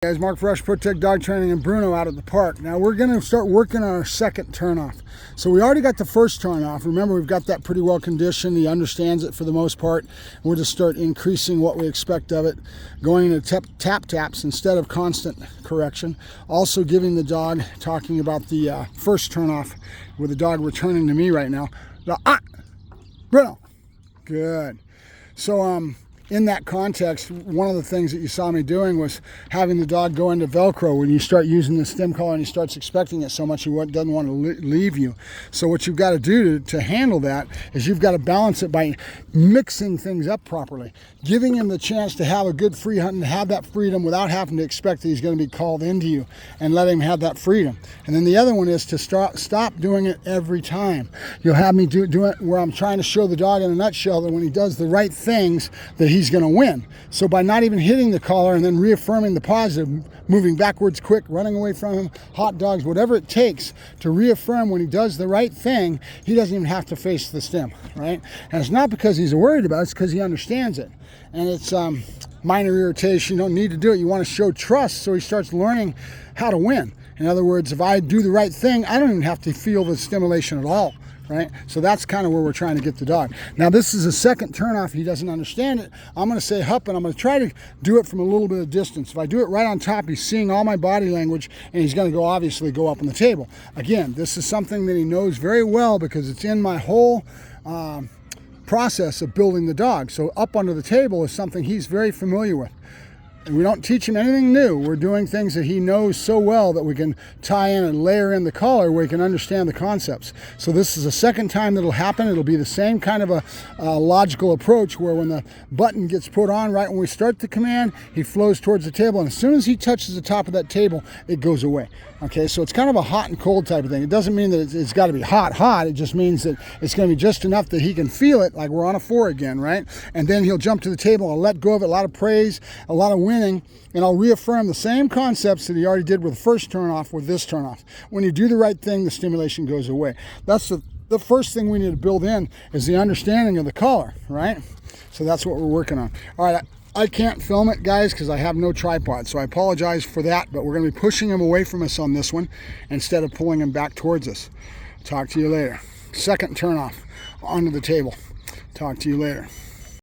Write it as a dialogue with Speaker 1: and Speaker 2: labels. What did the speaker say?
Speaker 1: Guys, Mark Ferrasci, Protect Dog Training, and Bruno out at the park. Now we're going to start working on our second turnoff. So we already got the first turnoff. Remember, we've got that pretty well conditioned. He understands it for the most part. We'll just start increasing what we expect of it, going into tap taps instead of constant correction. Also giving the dog, talking about the first turnoff with the dog returning to me right now. Bruno, good. So in that context, one of the things that you saw me doing was having the dog go into Velcro. When you start using the stim collar and he starts expecting it so much, he doesn't want to leave you. So what you've got to do to handle that is you've got to balance it by mixing things up properly, giving him the chance to have a good free hunt and have that freedom without having to expect that he's going to be called into you, and let him have that freedom. And then the other one is to stop doing it every time. You'll have me do it where I'm trying to show the dog in a nutshell that when he does the right things that he's going to win. So by not even hitting the collar and then reaffirming the positive, moving backwards quick, running away from him, hot dogs, whatever it takes to reaffirm when he does the right thing, he doesn't even have to face the stim, right? And it's not because he's worried about it, it's because he understands it. And it's minor irritation. You don't need to do it. You want to show trust so he starts learning how to win. In other words, if I do the right thing, I don't even have to feel the stimulation at all. Right? So that's kind of where we're trying to get the dog. Now this is a second turnoff. He doesn't understand it. I'm going to say hup, and I'm going to try to do it from a little bit of distance. If I do it right on top, he's seeing all my body language, and he's going to obviously go up on the table. Again, this is something that he knows very well because it's in my whole process of building the dog. So up under the table is something he's very familiar with. And we don't teach him anything new. We're doing things that he knows so well that we can tie in and layer in the collar where he can understand the concepts. So this is the second time that'll happen. It'll be the same kind of a logical approach where when the button gets put on right when we start the command, he flows towards the table, and as soon as he touches the top of that table, it goes away. Okay, so it's kind of a hot and cold type of thing. It doesn't mean that it's got to be hot. It just means that it's going to be just enough that he can feel it, like we're on a 4 again, right? And then he'll jump to the table. I'll let go of it, a lot of praise, a lot of winning, and I'll reaffirm the same concepts that he already did with the first turnoff with this turnoff. When you do the right thing, the stimulation goes away. That's the first thing we need to build in is the understanding of the collar, right? So that's what we're working on. All right. I can't film it, guys, because I have no tripod, so I apologize for that, but we're going to be pushing him away from us on this one instead of pulling him back towards us. Talk to you later. Second turnoff onto the table. Talk to you later.